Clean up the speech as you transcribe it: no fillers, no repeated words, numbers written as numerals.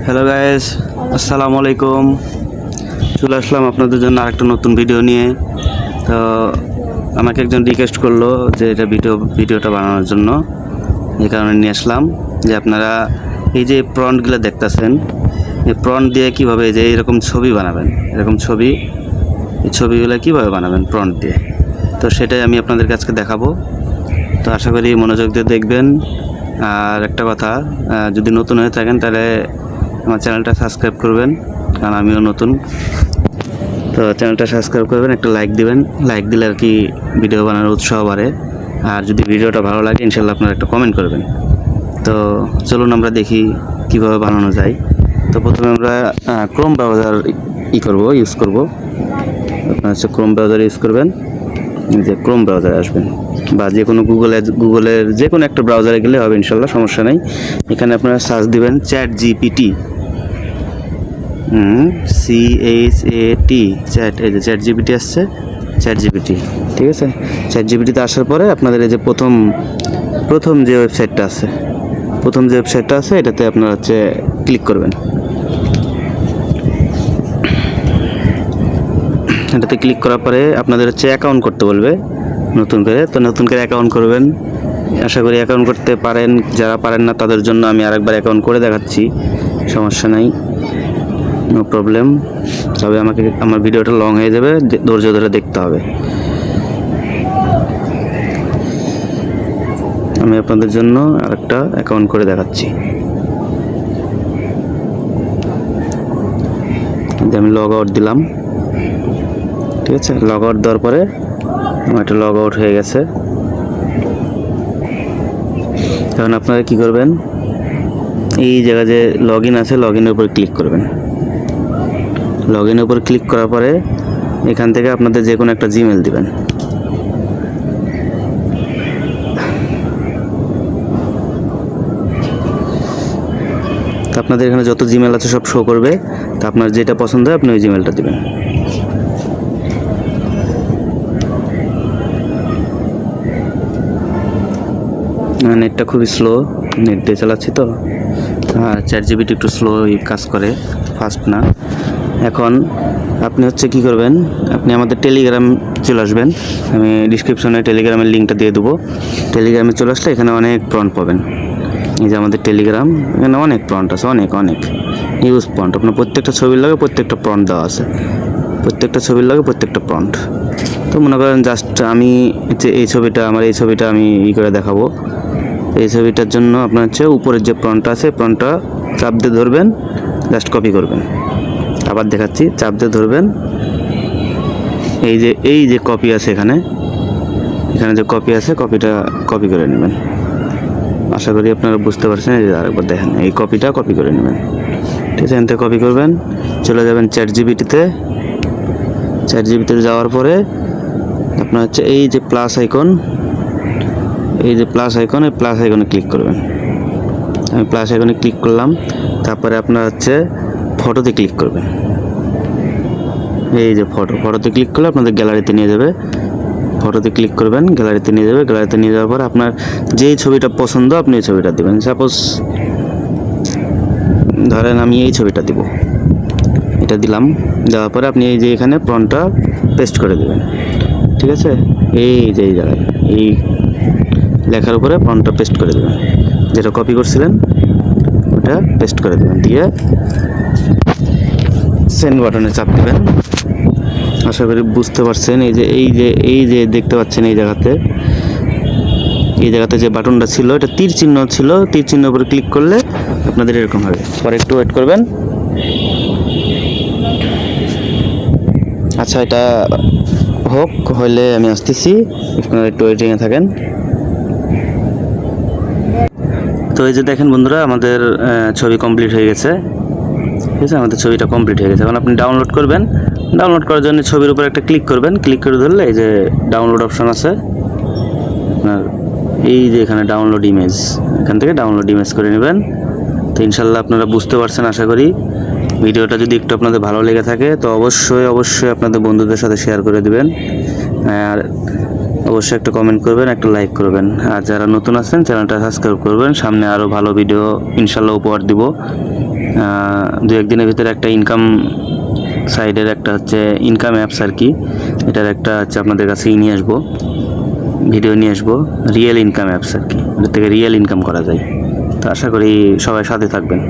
Hello guys, আসসালামু আলাইকুম। চলে আসলাম আপনাদের জন্য আরেকটা নতুন ভিডিও নিয়ে। তো আমাকে একজন রিকোয়েস্ট করলো যে এটা ভিডিওটা বানানোর জন্য, এই কারণে নিয়ে আসলাম যে আপনারা এই যে প্রন্টগুলো দেখতেছেন, এই প্রন্ট দিয়ে কীভাবে যে এরকম ছবি বানাবেন, এরকম ছবি, এই ছবিগুলো কীভাবে বানাবেন প্রন্ট দিয়ে, তো সেটাই আমি আপনাদের কাছে দেখাবো। তো আশা করি মনোযোগ দিয়ে দেখবেন। আর একটা কথা, যদি নতুন হয়ে থাকেন তাহলে আমার চ্যানেলটা সাবস্ক্রাইব করবেন, কারণ আমিও নতুন। তো চ্যানেলটা সাবস্ক্রাইব করবেন, একটা লাইক দিবেন, লাইক দিলে আর কি ভিডিও বানানোর উৎসাহ বাড়ে। আর যদি ভিডিওটা ভালো লাগে ইনশাল্লাহ আপনারা একটা কমেন্ট করবেন। তো চলুন আমরা দেখি কিভাবে বানানো যায়। তো প্রথমে আমরা ক্রোম ব্রাউজার ইউজ করব। আপনারা হচ্ছে ক্রোম ব্রাউজার ইউজ করবেন, যে ক্রোম ব্রাউজারে আসবেন বা যে কোনো গুগলের যে কোনো একটা ব্রাউজারে গেলে হবে ইনশাল্লাহ, সমস্যা নেই। এখানে আপনারা সার্চ দিবেন ChatGPT, CHAT, চ্যাট, এই যে ChatGPT আসছে, ChatGPT, ঠিক আছে। ChatGPTতে আসার পরে আপনাদের এই যে প্রথম যে ওয়েবসাইটটা আছে, এটাতে আপনারা হচ্ছে ক্লিক করবেন। এটাতে ক্লিক করার পরে আপনাদের হচ্ছে অ্যাকাউন্ট করতে বলবে নতুন করে। তো নতুন করে অ্যাকাউন্ট করবেন, আশা করি অ্যাকাউন্ট করতে পারেন। যারা পারেন না তাদের জন্য আমি আরেকবার অ্যাকাউন্ট করে দেখাচ্ছি, সমস্যা নাই, নো প্রবলেম। তবে আমার ভিডিওটা লং হয়ে যাবে, ধৈর্য ধরে দেখতে হবে। আমি আপনাদের জন্য আরেকটা অ্যাকাউন্ট করে দেখাচ্ছি। আমি লগ আউট দিলাম, ঠিক আছে। লগ আউট দেওয়ার পরে আমার একটা লগ আউট হয়ে গেছে। এখন আপনারা কি করবেন, এই জায়গায় যে লগ ইন আছে, লগ ইনের উপর ক্লিক করবেন। লগ ইনের উপর ক্লিক করার পরে এখান থেকে আপনাদের যে কোনো একটা জিমেল দিবেন। তো আপনাদের এখানে যত জিমেল আছে সব শো করবে। তো আপনার যেটা পছন্দ হয় আপনি ওই জিমেলটা দিবেন। নেটটা খুবই স্লো, নেট দিয়ে চালাচ্ছি তো, আর ChatGPT একটু স্লো কাজ করে, ফাস্ট না। এখন আপনি হচ্ছে কি করবেন, আপনি আমাদের টেলিগ্রাম চলে আসবেন। আমি ডিসক্রিপশনে টেলিগ্রামের লিঙ্কটা দিয়ে দেবো। টেলিগ্রামে চলে আসলে এখানে অনেক প্রন্ট পাবেন। এই যে আমাদের টেলিগ্রাম, এখানে অনেক প্রন্ট আছে, অনেক ইউজ প্রন্ট। আপনার প্রত্যেকটা ছবির লাগে প্রত্যেকটা প্রন্ট দেওয়া আছে, প্রত্যেকটা ছবির লাগে প্রত্যেকটা প্রন্ট। তো মনে করেন জাস্ট আমি হচ্ছে এই ছবিটা আমি করে দেখাবো। এই ছবিটার জন্য আপনার হচ্ছে উপরের যে প্রন্টটা আছে, প্রন্টটা চাপ দিয়ে ধরবেন, জাস্ট কপি করবেন। আবার দেখাচ্ছি, চাপ দিয়ে ধরবেন, এই যে কপি আছে, এখানে যে কপি আছে, কপিটা কপি করে নেবেন। আশা করি আপনারা বুঝতে পারছেন। এই যে আরেকবার দেখেন, এই কপিটা কপি করে নেবেন, ঠিক আছে। এখান থেকে কপি করবেন, চলে যাবেন ChatGPTতে যাওয়ার পরে আপনার হচ্ছে এই যে প্লাস আইকন, এই প্লাস আইকনে ক্লিক করবেন। আমি প্লাস আইকনে ক্লিক করলাম। তারপরে আপনার হচ্ছে ফটোতে ক্লিক করবেন। এই যে ফটোতে ক্লিক করলে আপনাদের গ্যালারিতে নিয়ে যাবে। ফটোতে ক্লিক করবেন, গ্যালারিতে নিয়ে যাওয়ার পর আপনার যেই ছবিটা পছন্দ আপনি এই ছবিটা দেবেন। সাপোজ ধরেন আমি এই ছবিটা দিব, এটা দিলাম। দেওয়ার পরে আপনি এই যে এখানে প্রন্টটা পেস্ট করে দেবেন, ঠিক আছে। এই যে এই জায়গায় এই লেখার উপরে প্রন্টটা পেস্ট করে দেবেন, যেটা কপি করছিলেন ওটা পেস্ট করে দেবেন, দিয়ে সেন্ড বাটনে চাপ দেবেন। আশা করি বুঝতে পারছেন। এই যে দেখতে পাচ্ছেন এই জায়গাতে যে বাটনটা ছিল, এটা তীর চিহ্ন ছিল, তীর চিহ্নের উপরে ক্লিক করলে আপনাদের এরকম হবে। পরে একটু ওয়েট করবেন। আচ্ছা, এটা হলে আমি আসতেছি, আপনারা একটু ওয়েটিংয়ে থাকেন। তো এই যে দেখেন বন্ধুরা, আমাদের ছবি কমপ্লিট হয়ে গেছে, ঠিক আছে। আমাদের ছবিটা কমপ্লিট হয়ে গেছে। এখন আপনি ডাউনলোড করবেন। ডাউনলোড করার জন্য ছবির উপর একটা ক্লিক করবেন, ক্লিক করে ধরলে এই যে ডাউনলোড অপশন আছে আপনার, এই যে এখানে ডাউনলোড ইমেজ, এখান থেকে ডাউনলোড ইমেজ করে নেবেন। তো ইনশাল্লাহ আপনারা বুঝতে পারছেন আশা করি। ভিডিওটা যদি একটু আপনাদের ভালো লেগে থাকে তো অবশ্যই আপনাদের বন্ধুদের সাথে শেয়ার করে দিবেন। আর অবশ্যই একটা কমেন্ট করবেন, একটা লাইক করবেন। আর যারা নতুন আছেন চ্যানেলটা সাবস্ক্রাইব করবেন। সামনে আরও ভালো ভিডিও ইনশাল্লাহ উপহার দিব। দু একদিনের ভিতরে একটা ইনকাম সাইডের একটা হচ্ছে ইনকাম অ্যাপস আর কি, এটার একটা হচ্ছে আপনাদের কাছে নিয়ে আসবো, ভিডিও নিয়ে আসবো। রিয়েল ইনকাম অ্যাপস আর কি, এর থেকে রিয়েল ইনকাম করা যায়। তো আশা করি সবাই সাথে থাকবেন।